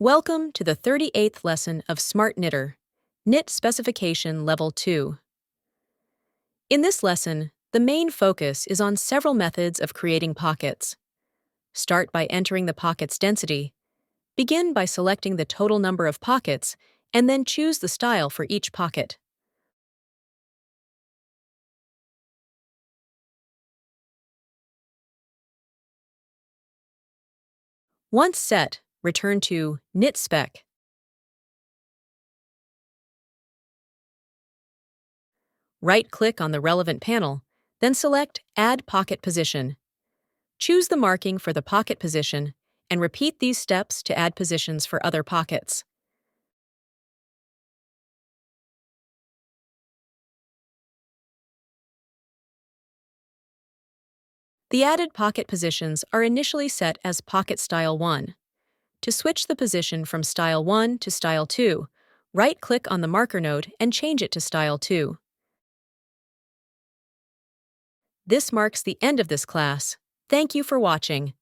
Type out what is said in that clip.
Welcome to the 38th lesson of SmartKnitter, Knit Specification Level 2. In this lesson, the main focus is on several methods of creating pockets. Start by entering the pocket's density. Begin by selecting the total number of pockets, and then choose the style for each pocket. Once set, return to Knit Spec. Right-click on the relevant panel, then select Add Pocket Position. Choose the marking for the pocket position and repeat these steps to add positions for other pockets. The added pocket positions are initially set as Pocket Style 1. To switch the position from Style 1 to Style 2, right-click on the marker node and change it to Style 2. This marks the end of this class. Thank you for watching.